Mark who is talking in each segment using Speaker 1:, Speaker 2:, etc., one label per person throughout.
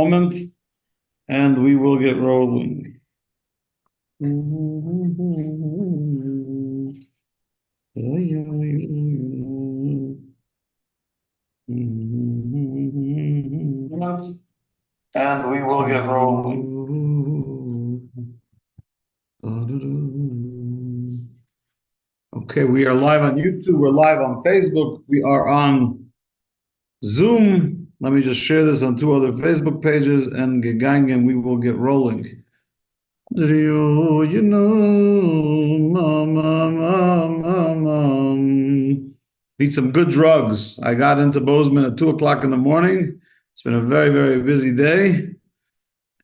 Speaker 1: moment, and we will get rolling. And we will get rolling. Okay, we are live on YouTube, we're live on Facebook, we are on Zoom. Let me just share this on 2 other Facebook pages, and gegangen, we will get rolling. You know, need some good drugs. I got into Bozeman at 2 o'clock in the morning. It's been a very, very busy day.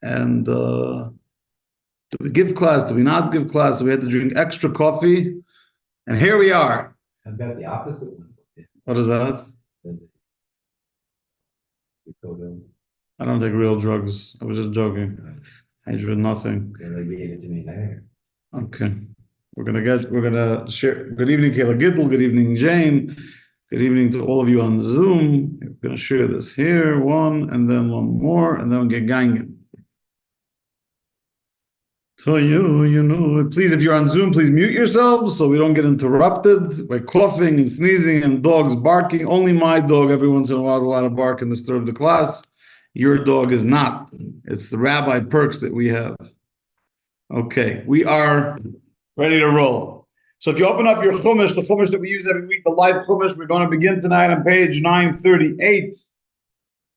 Speaker 1: And do we give class? Do we not give class? We had to drink extra coffee. And here we are.
Speaker 2: I've got the opposite one.
Speaker 1: What is that? I don't take real drugs. I was just joking. I drink nothing.
Speaker 2: They gave it to me there.
Speaker 1: Okay. We're gonna share. Good evening, Kayla Gittel. Good evening, Jane. Good evening to all of you on Zoom. We're gonna share this here, one, and then one more, and then we'll get going. So please, if you're on Zoom, please mute yourselves so we don't get interrupted by coughing and sneezing and dogs barking. Only my dog every once in a while is allowed to bark and disturb the class. Your dog is not. It's the rabbi perks that we have. Okay, we are ready to roll. So if you open up your Chumash, the Chumash that we use every week, the live Chumash, we're going to begin tonight on page 938.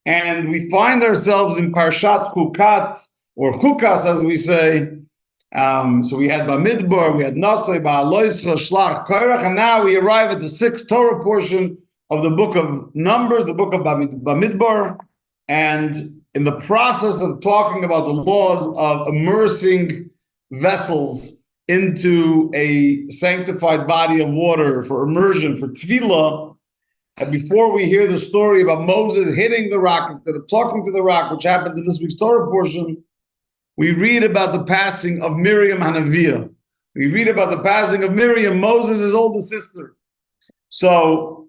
Speaker 1: And we find ourselves in Parshat Chukat, or Chukas as we say. So we had Bamidbar, we had Nasai, Ba'aloischa, Shlach, Korach, and now we arrive at the 6th Torah portion of the book of Numbers, the book of Bamidbar. And in the process of talking about the laws of immersing vessels into a sanctified body of water for immersion, for tefillah, and before we hear the story about Moses hitting the rock, instead of talking to the rock, which happens in this week's Torah portion, we read about the passing of Miriam Hanaviah. We read about the passing of Miriam, Moses' older sister. So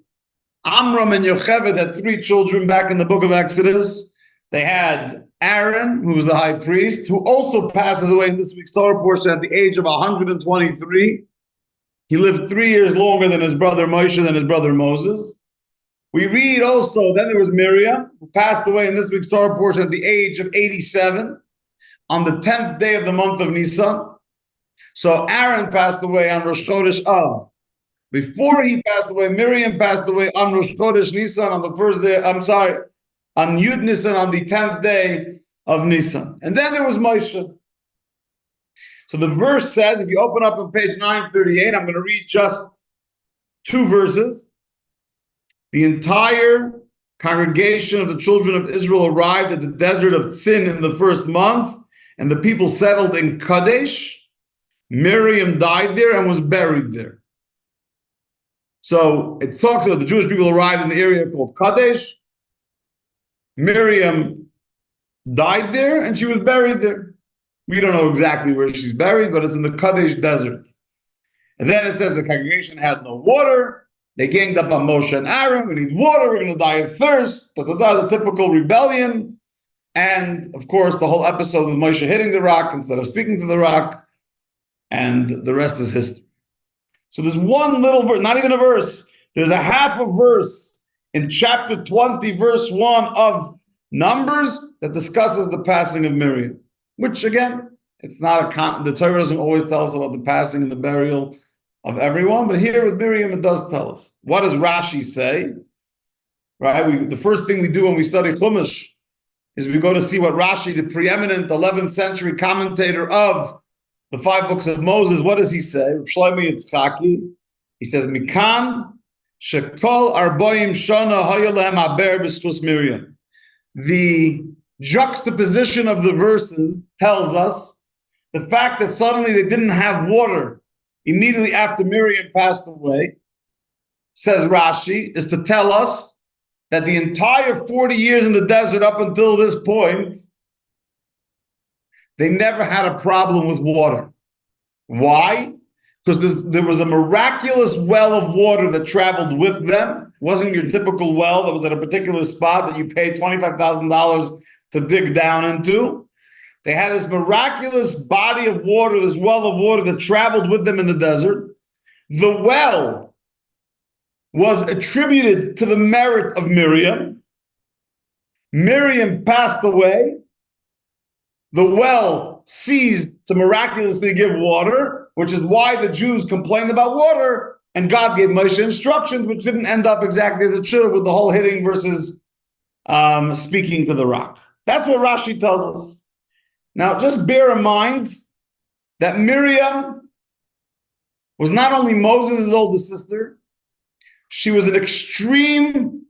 Speaker 1: Amram and Yocheved had 3 children back in the book of Exodus. They had Aaron, who was the high priest, who also passes away in this week's Torah portion at the age of 123. He lived 3 years longer than his brother Moshe, than his brother Moses. We read also, then there was Miriam, who passed away in this week's Torah portion at the age of 87. On the 10th day of the month of Nisan. So Aaron passed away on Rosh Chodesh Av. Before he passed away, Miriam passed away on Rosh Chodesh Nisan on the first day, on Yud Nisan on the 10th day of Nisan. And then there was Moshe. So the verse says, if you open up on page 938, I'm going to read just 2 verses. The entire congregation of the children of Israel arrived at the desert of Tzin in the first month, and the people settled in Kadesh. Miriam died there and was buried there. So it talks about the Jewish people arrived in the area called Kadesh. Miriam died there and she was buried there. We don't know exactly where she's buried, but it's in the Kadesh desert. And then it says the congregation had no water. They ganged up on Moshe and Aaron. We need water. We're going to die of thirst. The typical rebellion. And, of course, the whole episode with Moshe hitting the rock instead of speaking to the rock. And the rest is history. So there's one little verse, not even a verse. There's a half a verse in chapter 20, verse 1 of Numbers that discusses the passing of Miriam. Which, again, it's not the Torah doesn't always tell us about the passing and the burial of everyone. But here with Miriam, it does tell us. What does Rashi say? Right? The first thing we do when we study Chumash is we go to see what Rashi, the preeminent 11th century commentator of the 5 books of Moses, what does he say? Shlomo Yitzchaki. He says, Mikan shekol arboim shana haya lehem haber b'schus Miriam. The juxtaposition of the verses tells us the fact that suddenly they didn't have water immediately after Miriam passed away, says Rashi, is to tell us that the entire 40 years in the desert up until this point, they never had a problem with water. Why? Because there was a miraculous well of water that traveled with them. It wasn't your typical well that was at a particular spot that you pay $25,000 to dig down into. They had this miraculous body of water, this well of water that traveled with them in the desert. The well was attributed to the merit of Miriam. Miriam passed away. The well ceased to miraculously give water, which is why the Jews complained about water, and God gave Moshe instructions, which didn't end up exactly as it should have, with the whole hitting versus speaking to the rock. That's what Rashi tells us. Now, just bear in mind that Miriam was not only Moses' oldest sister, she was an extreme,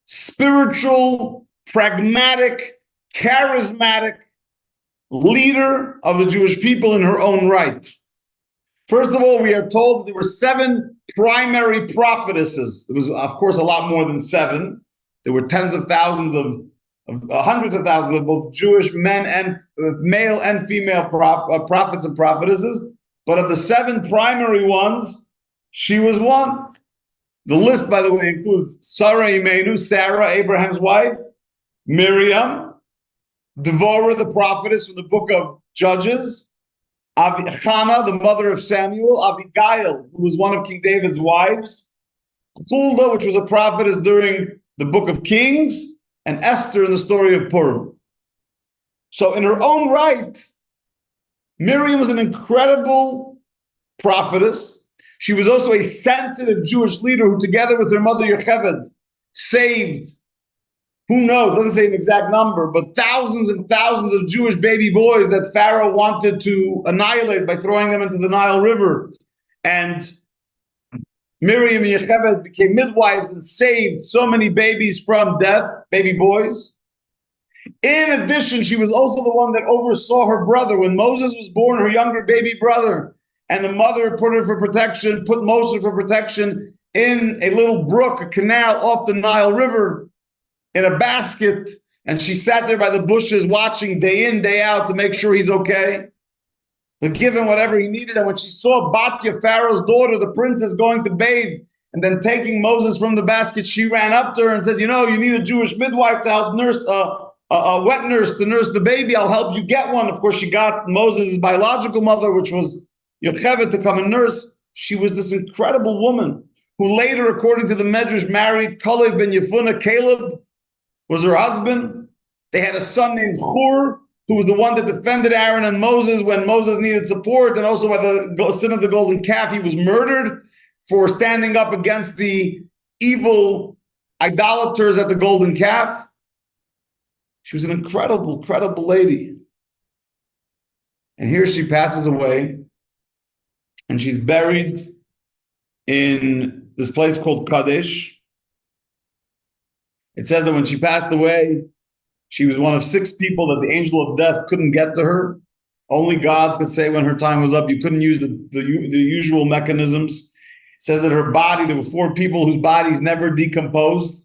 Speaker 1: spiritual, pragmatic, charismatic leader of the Jewish people in her own right. First of all, we are told that there were 7 primary prophetesses. There was, of course, a lot more than 7. There were tens of thousands of hundreds of thousands of both Jewish men and male and female prophets and prophetesses. But of the 7 primary ones, she was one. The list, by the way, includes Sarah Imenu, Sarah, Abraham's wife, Miriam, Devorah, the prophetess from the book of Judges, Hannah, the mother of Samuel, Abigail, who was one of King David's wives, Huldah, which was a prophetess during the book of Kings, and Esther in the story of Purim. So in her own right, Miriam was an incredible prophetess. She was also a sensitive Jewish leader who, together with her mother Yocheved, saved, who knows, doesn't say an exact number, but thousands and thousands of Jewish baby boys that Pharaoh wanted to annihilate by throwing them into the Nile River. And Miriam and Yocheved became midwives and saved so many babies from death, baby boys. In addition, she was also the one that oversaw her brother. When Moses was born, her younger baby brother, and the mother put Moses for protection in a little brook, a canal off the Nile River, in a basket, and she sat there by the bushes watching day in, day out to make sure he's okay, to give him whatever he needed. And when she saw Batya, Pharaoh's daughter, the princess, going to bathe and then taking Moses from the basket, she ran up to her and said, you know, you need a Jewish midwife to help nurse, a wet nurse to nurse the baby. I'll help you get one. Of course, she got Moses' biological mother, which was Yocheved, to come and nurse. She was this incredible woman who later, according to the Medrash, married Kalev ben Yefunah. Caleb was her husband. They had a son named Hur, who was the one that defended Aaron and Moses when Moses needed support, and also by the sin of the golden calf, he was murdered for standing up against the evil idolaters at the golden calf. She was an incredible, incredible lady. And here she passes away, and she's buried in this place called Kadesh. It says that when she passed away, she was one of 6 people that the angel of death couldn't get to her. Only God could say when her time was up. You couldn't use the usual mechanisms. It says that her body, there were 4 people whose bodies never decomposed.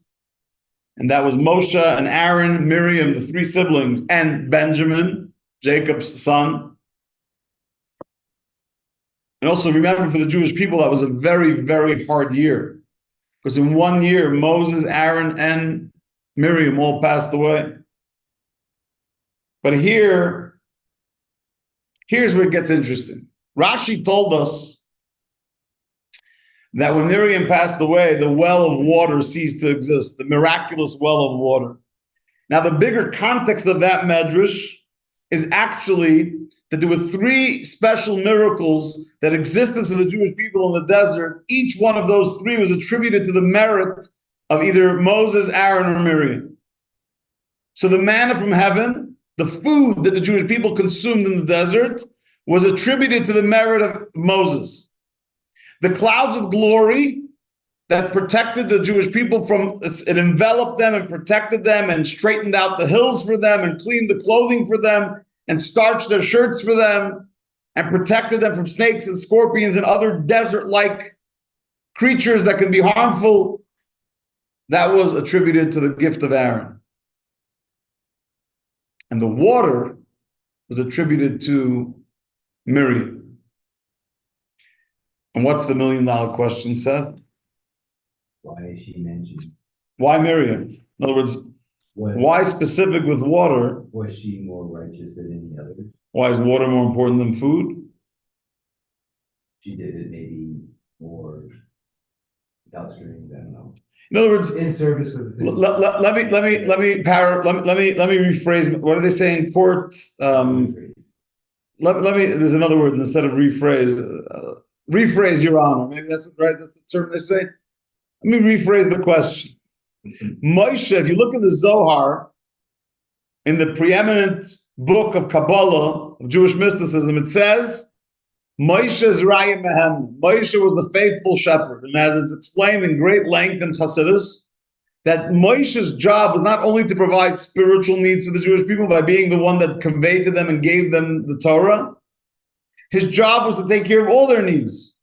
Speaker 1: And that was Moshe and Aaron, Miriam, the 3 siblings, and Benjamin, Jacob's son. And also remember, for the Jewish people, that was a very, very hard year. Because in 1 year, Moses, Aaron, and Miriam all passed away. But here's where it gets interesting. Rashi told us that when Miriam passed away, the well of water ceased to exist, the miraculous well of water. Now, the bigger context of that medrash is actually that there were 3 special miracles that existed for the Jewish people in the desert. Each one of those 3 was attributed to the merit of either Moses, Aaron, or Miriam. So the manna from heaven, the food that the Jewish people consumed in the desert, was attributed to the merit of Moses. The clouds of glory that protected the Jewish people it enveloped them and protected them and straightened out the hills for them and cleaned the clothing for them and starched their shirts for them and protected them from snakes and scorpions and other desert-like creatures that can be harmful. That was attributed to the gift of Aaron. And the water was attributed to Miriam. And what's the $1 million question, Seth?
Speaker 2: Why is she mentioned?
Speaker 1: Why Miriam? In other words, Why specific with water?
Speaker 2: Was she more righteous than any other?
Speaker 1: Why is water more important than food?
Speaker 2: She did it maybe more without strings, I don't know.
Speaker 1: In other words,
Speaker 2: In service of the
Speaker 1: let me rephrase. What do they say in court? There's another word instead of rephrase. Rephrase, Your Honor. Maybe that's right. That's the term they say. Let me rephrase the question. Moshe, if you look at the Zohar, in the preeminent book of Kabbalah, of Jewish mysticism, it says, Moshe is Raya Mehem. Moshe was the faithful shepherd. And as it's explained in great length in Chassidus, that Moshe's job was not only to provide spiritual needs for the Jewish people by being the one that conveyed to them and gave them the Torah. His job was to take care of all their needs.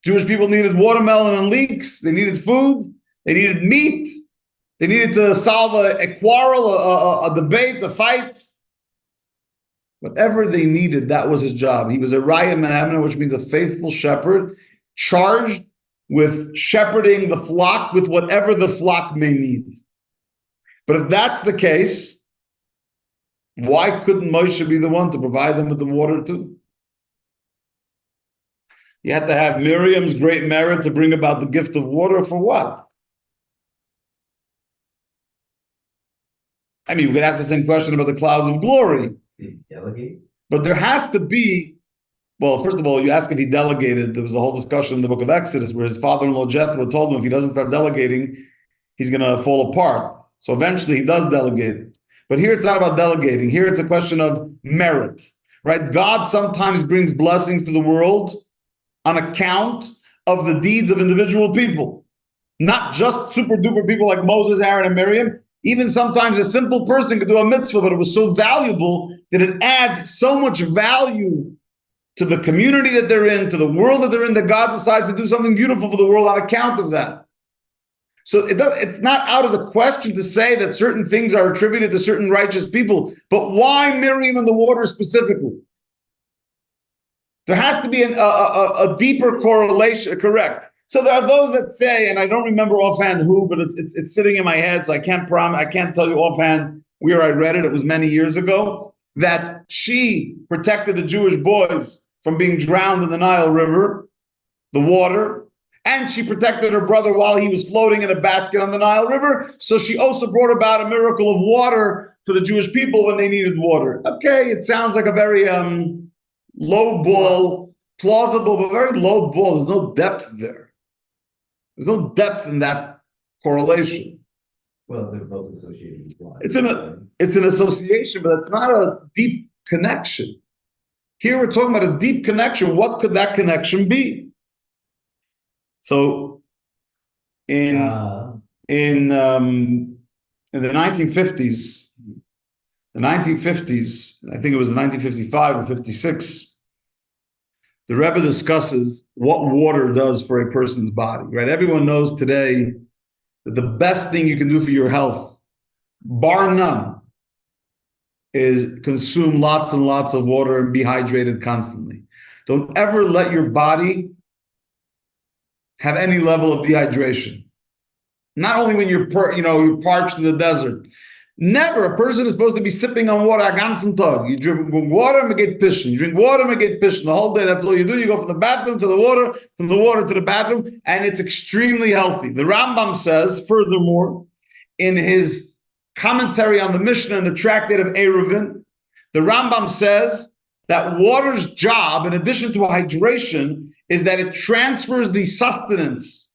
Speaker 1: Jewish people needed watermelon and leeks. They needed food. They needed meat. They needed to solve a quarrel, a debate, a fight. Whatever they needed, that was his job. He was a Raya Mehamna, which means a faithful shepherd, charged with shepherding the flock with whatever the flock may need. But if that's the case, why couldn't Moshe be the one to provide them with the water too? You had to have Miriam's great merit to bring about the gift of water for what? I mean, we could ask the same question about the clouds of glory.
Speaker 2: Did he delegate?
Speaker 1: But there has to be, well, first of all, you ask if he delegated. There was a whole discussion in the book of Exodus where his father-in-law Jethro told him if he doesn't start delegating, he's going to fall apart. So eventually he does delegate. But here it's not about delegating. Here it's a question of merit, right? God sometimes brings blessings to the world on account of the deeds of individual people, not just super duper people like Moses, Aaron, and Miriam. Even sometimes a simple person could do a mitzvah, but it was so valuable that it adds so much value to the community that they're in, to the world that they're in, that God decides to do something beautiful for the world on account of that. So it's not out of the question to say that certain things are attributed to certain righteous people, but why Miriam and the water specifically? There has to be a deeper correlation, correct? So there are those that say, and I don't remember offhand who, but it's sitting in my head, so I can't tell you offhand where I read it. It was many years ago, that she protected the Jewish boys from being drowned in the Nile River, the water, and she protected her brother while he was floating in a basket on the Nile River. So she also brought about a miracle of water to the Jewish people when they needed water. Okay, it sounds like a very low ball, plausible, but very low ball. There's no depth there. There's no depth in that correlation.
Speaker 2: Well, they're both associated with water.
Speaker 1: It's an association, but it's not a deep connection. Here we're talking about a deep connection. What could that connection be? So in the 1950s, I think it was 1955 or 56, the Rebbe discusses what water does for a person's body, right? Everyone knows today that the best thing you can do for your health, bar none, is consume lots and lots of water and be hydrated constantly. Don't ever let your body have any level of dehydration. Not only when you're parched in the desert. Never. A person is supposed to be sipping on water a ganzen Tag. You drink water and get pissing. You drink water and get pissing. The whole day, that's all you do. You go from the bathroom to the water, from the water to the bathroom, and it's extremely healthy. The Rambam says, furthermore, in his commentary on the Mishnah and the tractate of Eruvin, the Rambam says that water's job, in addition to hydration, is that it transfers the sustenance,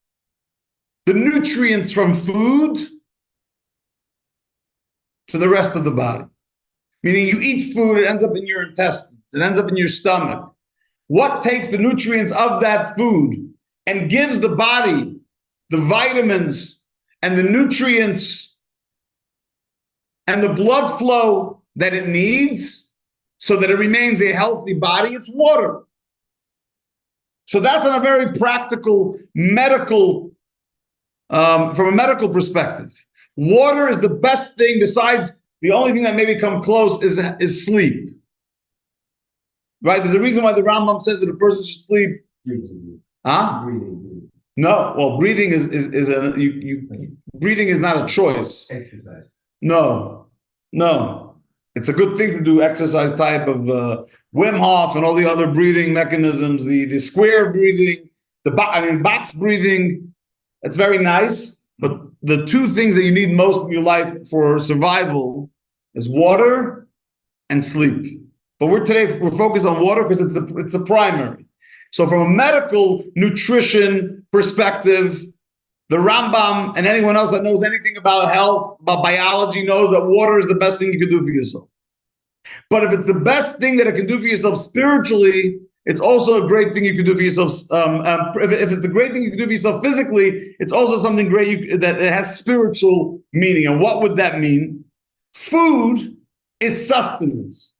Speaker 1: the nutrients from food to the rest of the body. Meaning you eat food, it ends up in your intestines, it ends up in your stomach. What takes the nutrients of that food and gives the body the vitamins and the nutrients and the blood flow that it needs so that it remains a healthy body? It's water. So that's on a very practical, medical, from a medical perspective. Water is the best thing. Besides, the only thing that maybe come close is sleep. Right? There's a reason why the Rambam says that a person should sleep.
Speaker 2: Breathing.
Speaker 1: Huh?
Speaker 2: Breathing.
Speaker 1: No, well, breathing breathing is not a choice.
Speaker 2: Exercise.
Speaker 1: No. It's a good thing to do exercise type of Wim Hof and all the other breathing mechanisms, the square breathing, box breathing. It's very nice. But the two things that you need most in your life for survival is water and sleep. But we're focused on water because it's the primary. So from a medical nutrition perspective, the Rambam and anyone else that knows anything about health, about biology, knows that water is the best thing you can do for yourself. But if it's the best thing that it can do for yourself spiritually, it's also a great thing you can do for yourself. If it's a great thing you can do for yourself physically, it's also something great that it has spiritual meaning. And what would that mean? Food is sustenance.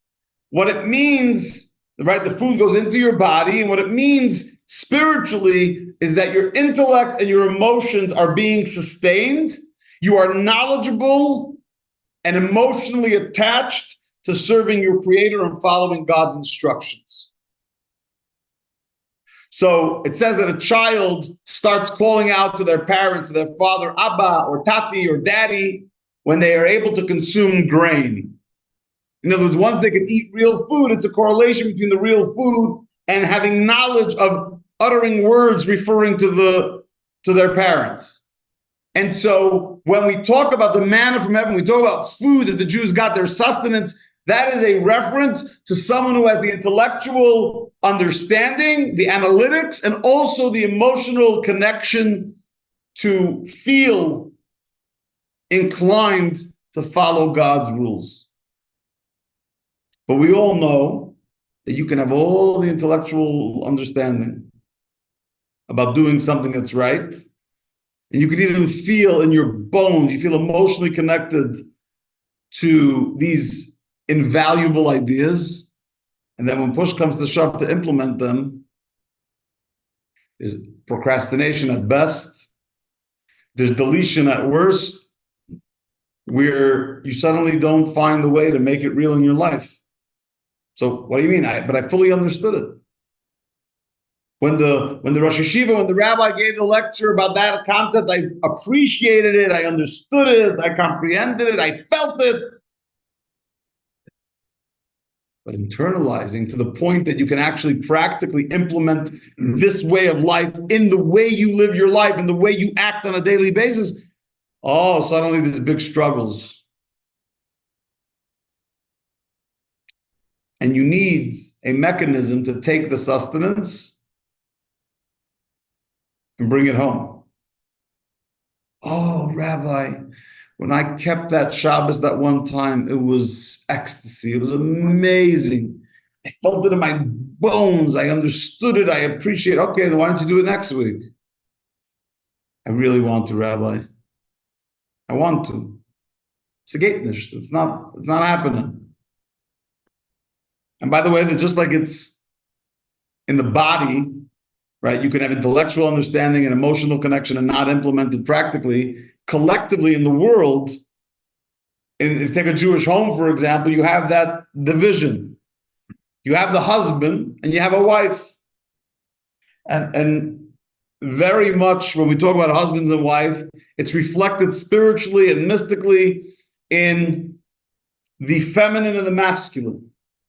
Speaker 1: What it means, right? The food goes into your body, and what it means spiritually is that your intellect and your emotions are being sustained. You are knowledgeable and emotionally attached to serving your creator and following God's instructions. So it says that a child starts calling out to their parents, to their father, Abba or Tati or Daddy, when they are able to consume grain. In other words, once they can eat real food, it's a correlation between the real food and having knowledge of uttering words referring to their parents. And so when we talk about the manna from heaven, we talk about food that the Jews got their sustenance. That is a reference to someone who has the intellectual understanding, the analytics, and also the emotional connection to feel inclined to follow God's rules. But we all know that you can have all the intellectual understanding about doing something that's right. And you can even feel in your bones, you feel emotionally connected to these invaluable ideas. And then when push comes to shove to implement them, there's procrastination at best. There's deletion at worst, where you suddenly don't find the way to make it real in your life. So what do you mean? But I fully understood it. When the Rosh Yeshiva, when the rabbi gave the lecture about that concept, I appreciated it, I understood it, I comprehended it, I felt it. But internalizing to the point that you can actually practically implement this way of life in the way you live your life, in the way you act on a daily basis, suddenly there's big struggles. And you need a mechanism to take the sustenance and bring it home. Oh, Rabbi, when I kept that Shabbos that one time, it was ecstasy. It was amazing. I felt it in my bones. I understood it. I appreciate it. Okay, then why don't you do it next week? I really want to, Rabbi. I want to. It's not happening. And by the way, that just like it's in the body, right? You can have intellectual understanding and emotional connection and not implement it practically. Collectively in the world, if you take a Jewish home, for example, you have that division. You have the husband and you have a wife. And very much when we talk about husbands and wife, it's reflected spiritually and mystically in the feminine and the masculine.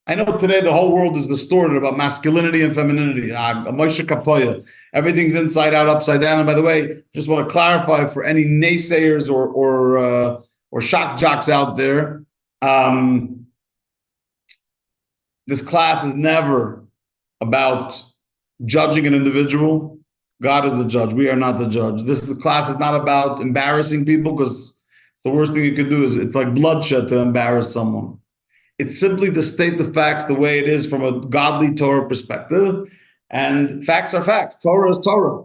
Speaker 1: I know today the whole world is distorted about masculinity and femininity. Moshe Kapoya. Everything's inside out, upside down. And by the way, just want to clarify for any naysayers or shock jocks out there, this class is never about judging an individual. God is the judge. We are not the judge. This class is not about embarrassing people, because the worst thing you can do is it's like bloodshed to embarrass someone. It's simply to state the facts the way it is from a godly Torah perspective. And facts are facts. Torah is Torah.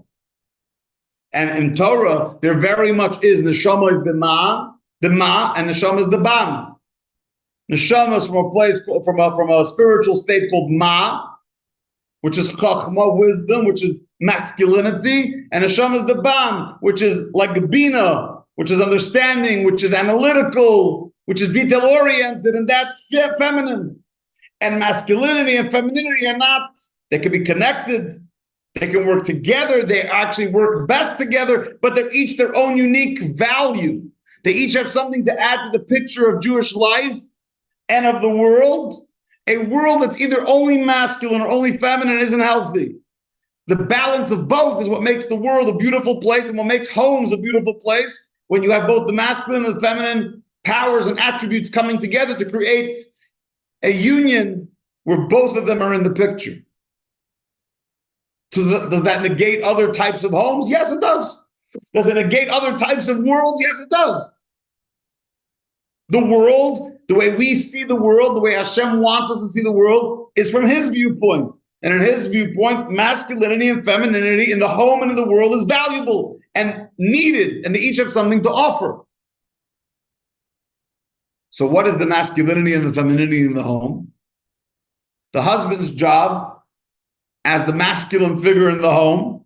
Speaker 1: And in Torah, there very much is neshama is the ma, and neshama is the ban. Neshama is from a place, from a spiritual state called ma, which is chachma, wisdom, which is masculinity, and neshama is the ban, which is like bina, which is understanding, which is analytical, which is detail-oriented, and that's feminine. And masculinity and femininity are not, they can be connected, They can work together. They actually work best together, but they're each their own unique value. They each have something to add to the picture of Jewish life and of the world. A world that's either only masculine or only feminine isn't healthy. The balance of both is what makes the world a beautiful place and what makes homes a beautiful place, when you have both the masculine and the feminine powers and attributes coming together to create a union where both of them are in the picture. So does that negate other types of homes? Yes, it does. Does it negate other types of worlds? Yes, it does. The world, the way we see the world, the way Hashem wants us to see the world, is from his viewpoint. And in his viewpoint, masculinity and femininity in the home and in the world is valuable and needed, and they each have something to offer. So what is the masculinity and the femininity in the home? The husband's job as the masculine figure in the home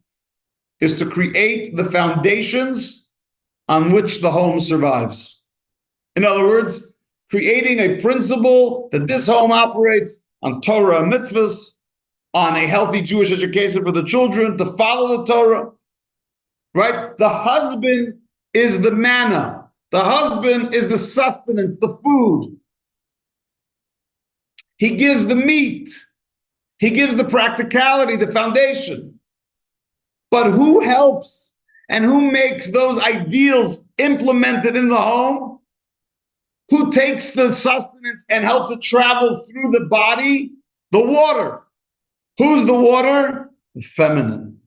Speaker 1: is to create the foundations on which the home survives. In other words, creating a principle that this home operates on Torah and mitzvahs, on a healthy Jewish education for the children, to follow the Torah, right? The husband is the manna. The husband is the sustenance, the food. He gives the meat. He gives the practicality, the foundation. But who helps and who makes those ideals implemented in the home? Who takes the sustenance and helps it travel through the body? The water. Who's the water? The feminine,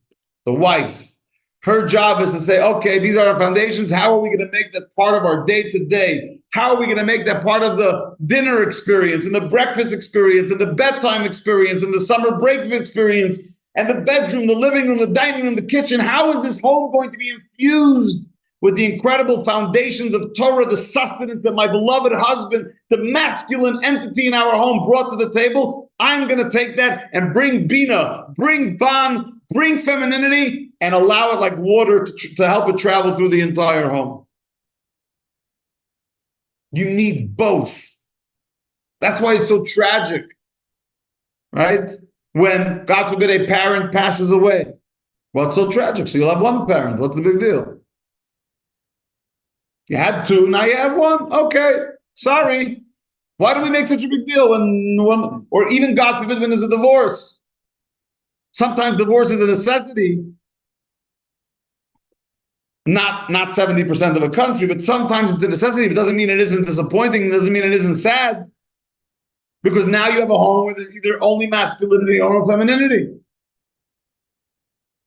Speaker 1: the wife. Her job is to say, okay, these are our foundations. How are we going to make that part of our day-to-day? How are we going to make that part of the dinner experience and the breakfast experience and the bedtime experience and the summer break experience and the bedroom, the living room, the dining room, the kitchen? How is this home going to be infused with the incredible foundations of Torah, the sustenance that my beloved husband, the masculine entity in our home, brought to the table? I'm going to take that and bring Bina, bring Ban, bring femininity, and allow it like water to help it travel through the entire home. You need both. That's why it's so tragic, right? When, God forbid, a parent passes away. Well, it's so tragic. So you'll have one parent. What's the big deal? You had two, now you have one. Okay, sorry. Why do we make such a big deal when or even, God forbid, when there's a divorce? Sometimes divorce is a necessity. Not 70% of a country, but sometimes it's a necessity. It doesn't mean it isn't disappointing. It doesn't mean it isn't sad. Because now you have a home where there's either only masculinity or femininity.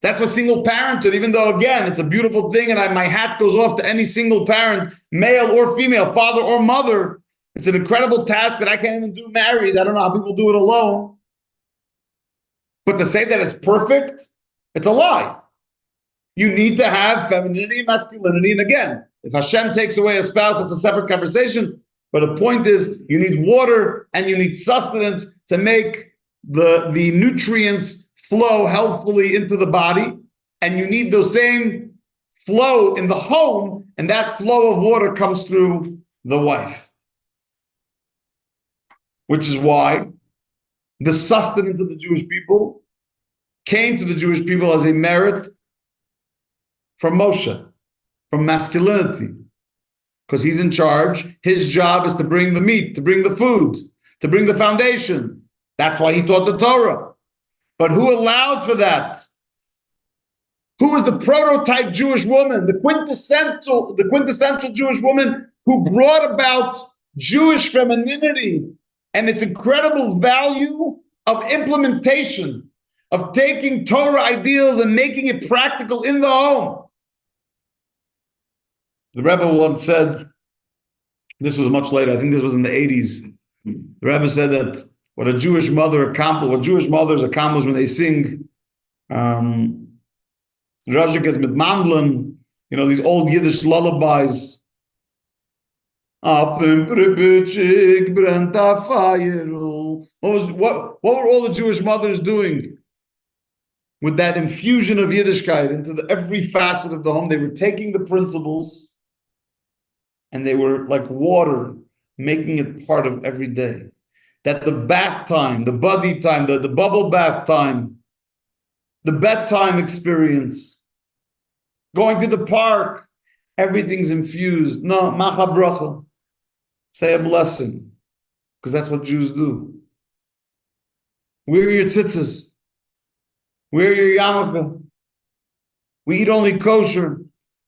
Speaker 1: That's what single parenthood, even though, again, it's a beautiful thing, and my hat goes off to any single parent, male or female, father or mother. It's an incredible task that I can't even do married. I don't know how people do it alone. But to say that it's perfect, it's a lie. You need to have femininity and masculinity. And again, if Hashem takes away a spouse, that's a separate conversation. But the point is, you need water and you need sustenance to make the nutrients flow healthfully into the body. And you need those same flow in the home. And that flow of water comes through the wife. Which is why the sustenance of the Jewish people came to the Jewish people as a merit from Moshe, from masculinity, because he's in charge. His job is to bring the meat, to bring the food, to bring the foundation. That's why he taught the Torah. But who allowed for that? Who was the prototype Jewish woman, the quintessential Jewish woman who brought about Jewish femininity and its incredible value of implementation, of taking Torah ideals and making it practical in the home? The Rebbe once said, this was much later, I think this was in the 80s. The Rebbe said that what Jewish mothers accomplish when they sing Rajik es mit Mandlen, these old Yiddish lullabies. What were all the Jewish mothers doing with that infusion of Yiddishkeit into every facet of the home? They were taking the principles and they were like water, making it part of every day. That the bath time, the body time, the bubble bath time, the bedtime experience, going to the park, everything's infused. No, macha bracha. Say a blessing, because that's what Jews do. Wear your tzitzis. Wear your yarmulke. We eat only kosher.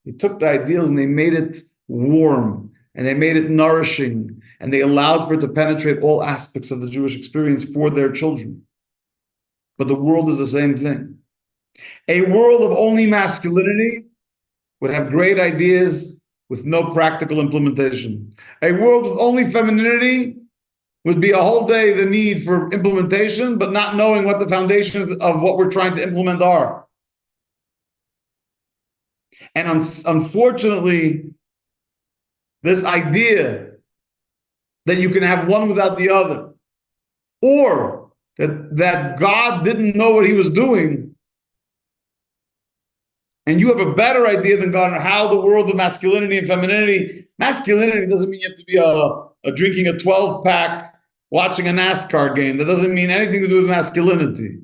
Speaker 1: They took the ideals and they made it warm and they made it nourishing and they allowed for it to penetrate all aspects of the Jewish experience for their children. But the world is the same thing. A world of only masculinity would have great ideas with no practical implementation. A world with only femininity would be a whole day the need for implementation, but not knowing what the foundations of what we're trying to implement are. And unfortunately, this idea that you can have one without the other, or that God didn't know what he was doing, and you have a better idea than God on how the world of masculinity and femininity. Masculinity doesn't mean you have to be a drinking a 12-pack, watching a NASCAR game. That doesn't mean anything to do with masculinity.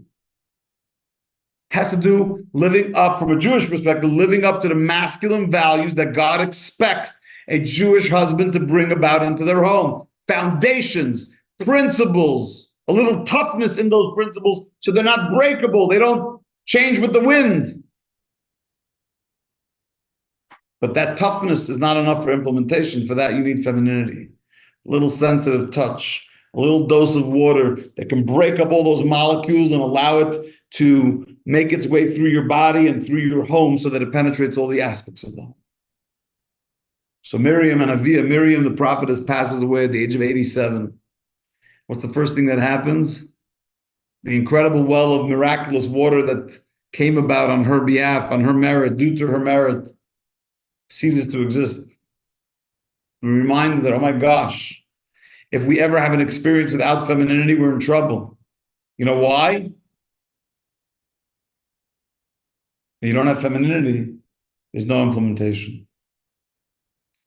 Speaker 1: It has to do living up, from a Jewish perspective, living up to the masculine values that God expects a Jewish husband to bring about into their home. Foundations, principles, a little toughness in those principles so they're not breakable. They don't change with the wind. But that toughness is not enough for implementation. For that, you need femininity, a little sensitive touch, a little dose of water that can break up all those molecules and allow it to make its way through your body and through your home so that it penetrates all the aspects of the home. So Miriam and Avia, Miriam, the prophetess, passes away at the age of 87. What's the first thing that happens? The incredible well of miraculous water that came about on her behalf, on her merit, due to her merit, ceases to exist. We're reminded that, oh my gosh, if we ever have an experience without femininity, we're in trouble. You know why? When you don't have femininity, there's no implementation.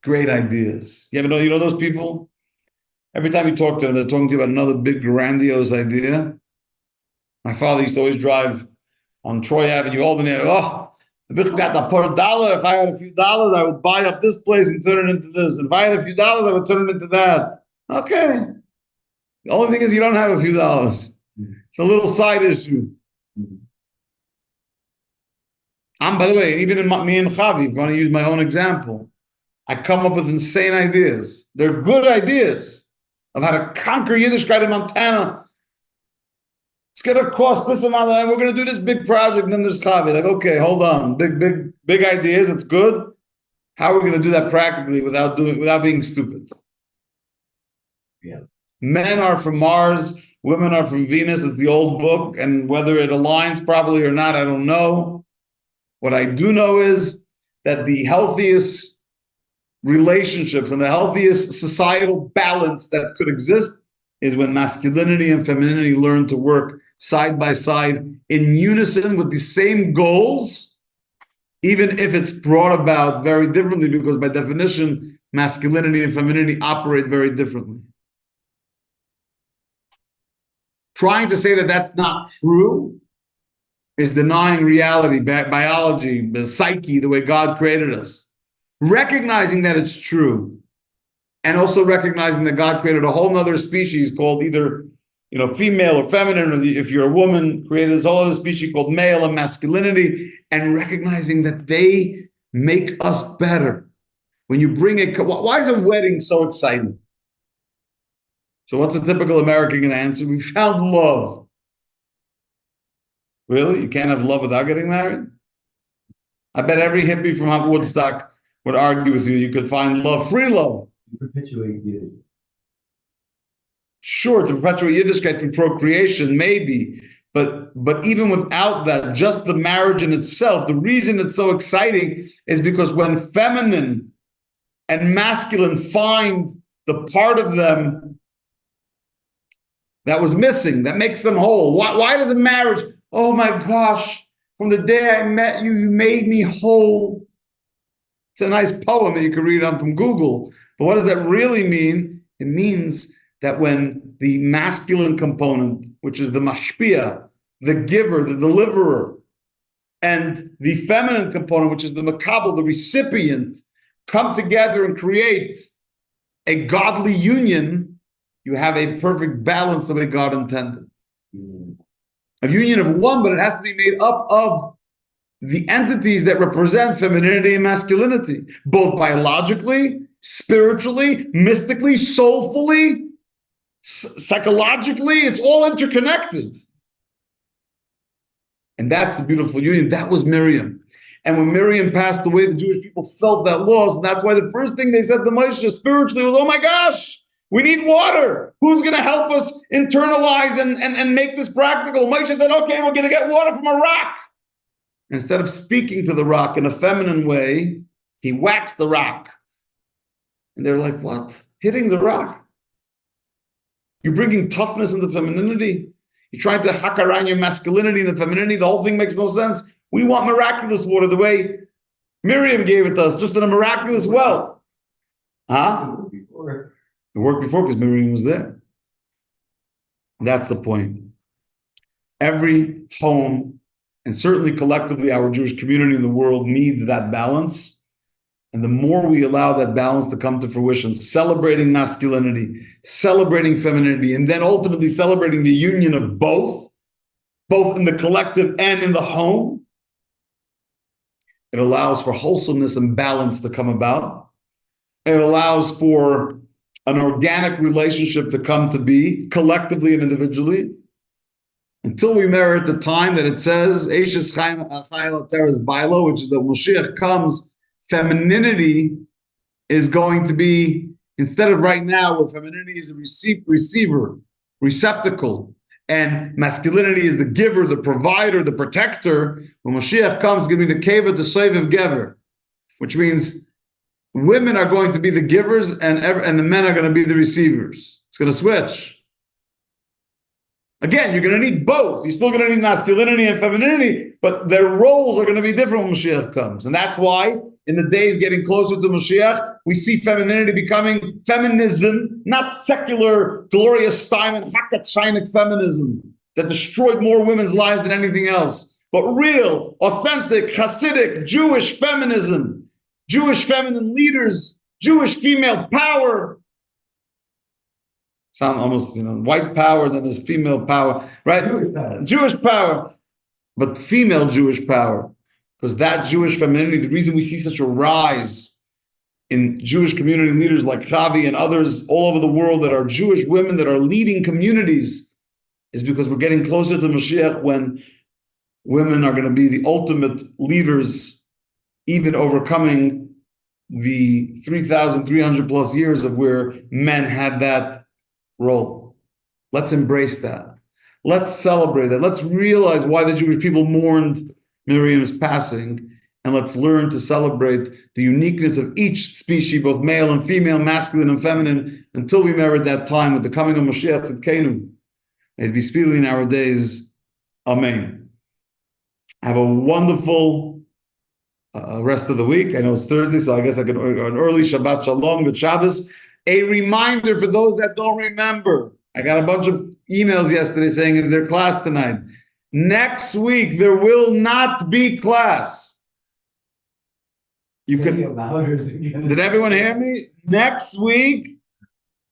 Speaker 1: Great ideas. You know those people? Every time you talk to them, they're talking to you about another big, grandiose idea. My father used to always drive on Troy Avenue, Albany. Oh, if I got $1, if I had a few dollars, I would buy up this place and turn it into this. And if I had a few dollars, I would turn it into that. Okay. The only thing is you don't have a few dollars. It's a little side issue. By the way, even in me and Chavi, if you want to use my own example, I come up with insane ideas. They're good ideas of how to conquer Yiddishkeit in Montana. It's going to cost this amount, and we're going to do this big project, and then there's Chavi. Like, okay, hold on. Big ideas, it's good. How are we going to do that practically without being stupid?
Speaker 2: Yeah.
Speaker 1: Men are from Mars, women are from Venus. It's the old book, and whether it aligns properly or not, I don't know. What I do know is that the healthiest relationships and the healthiest societal balance that could exist is when masculinity and femininity learn to work side by side in unison with the same goals, even if it's brought about very differently, because by definition, masculinity and femininity operate very differently. Trying to say that that's not true is denying reality, biology, the psyche, the way God created us. Recognizing that it's true, and also recognizing that God created a whole other species called either, female or feminine, or if you're a woman, created this whole other species called male and masculinity, and recognizing that they make us better. When you bring why is a wedding so exciting? So what's a typical American going to answer? We found love. Really? You can't have love without getting married? I bet every hippie from Woodstock would argue with you. You could find love, free love.
Speaker 2: Perpetuate Yiddishkeit.
Speaker 1: Sure, to perpetuate Yiddishkeit through procreation, maybe. But even without that, just the marriage in itself, the reason it's so exciting is because when feminine and masculine find the part of them that was missing, that makes them whole. Why does a marriage, oh my gosh, from the day I met you, you made me whole. It's a nice poem that you can read on from Google. But what does that really mean? It means that when the masculine component, which is the mashpia, the giver, the deliverer, and the feminine component, which is the makabel, the recipient, come together and create a godly union, you have a perfect balance the way God intended. A union of one, but it has to be made up of the entities that represent femininity and masculinity, both biologically, spiritually, mystically, soulfully, psychologically. It's all interconnected. And that's the beautiful union. That was Miriam. And when Miriam passed away, the Jewish people felt that loss. And that's why the first thing they said to Moshe spiritually was, oh my gosh, we need water. Who's going to help us internalize and make this practical? Moshe said, okay, we're going to get water from a rock. Instead of speaking to the rock in a feminine way, he whacks the rock. And they're like, what? Hitting the rock? You're bringing toughness into femininity? You're trying to hack around your masculinity and the femininity? The whole thing makes no sense. We want miraculous water the way Miriam gave it to us, just in a miraculous well. Huh? It worked before because Miriam was there. That's the point. Every home, and certainly collectively our Jewish community in the world, needs that balance. And the more we allow that balance to come to fruition, celebrating masculinity, celebrating femininity, and then ultimately celebrating the union of both in the collective and in the home, it allows for wholesomeness and balance to come about. It allows for an organic relationship to come to be, collectively and individually, until we merit the time that it says, Eishes Chaim Achayel Teres Bailo, which is that Moshiach comes, femininity is going to be, instead of right now where femininity is a receiver, receptacle, and masculinity is the giver, the provider, the protector, when Mashiach comes, giving the keva, the slave of gever, which means women are going to be the givers and the men are going to be the receivers. It's going to switch. Again, you're going to need both. You're still going to need masculinity and femininity, but their roles are going to be different when Mashiach comes. And that's why in the days getting closer to Mashiach, we see femininity becoming feminism, not secular Gloria Steinem, Hakatshainik feminism that destroyed more women's lives than anything else, but real, authentic, Hasidic, Jewish feminism, Jewish feminine leaders, Jewish female power. Sound almost, white power, then there's female power, right? Jewish power, but female Jewish power. Because that Jewish femininity, the reason we see such a rise in Jewish community leaders like Chavi and others all over the world that are Jewish women that are leading communities, is because we're getting closer to Mashiach when women are going to be the ultimate leaders, even overcoming the 3,300 plus years of where men had that role. Let's embrace that. Let's celebrate that. Let's realize why the Jewish people mourned Miriam's passing, and let's learn to celebrate the uniqueness of each species, both male and female, masculine and feminine, until we merit that time with the coming of Mashiach Tzidkenu. May it be speedily in our days. Amen. Have a wonderful rest of the week. I know it's Thursday, so I guess I can an early Shabbat Shalom, good Shabbos. A reminder for those that don't remember, I got a bunch of emails yesterday saying, is there class tonight? Next week, there will not be class. You can. Did everyone hear me? Next week,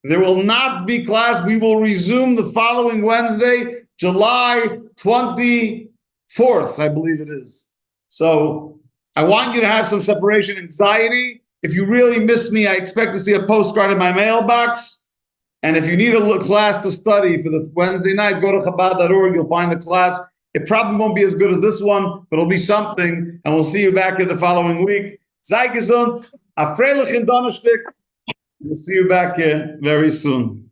Speaker 1: there will not be class. We will resume the following Wednesday, July 24th, I believe it is. So I want you to have some separation anxiety. If you really miss me, I expect to see a postcard in my mailbox. And if you need a class to study for the Wednesday night, go to Chabad.org. You'll find the class. It probably won't be as good as this one, but it'll be something. And we'll see you back here the following week. Sei gesund, a freilichen Donnerstag. We'll see you back here very soon.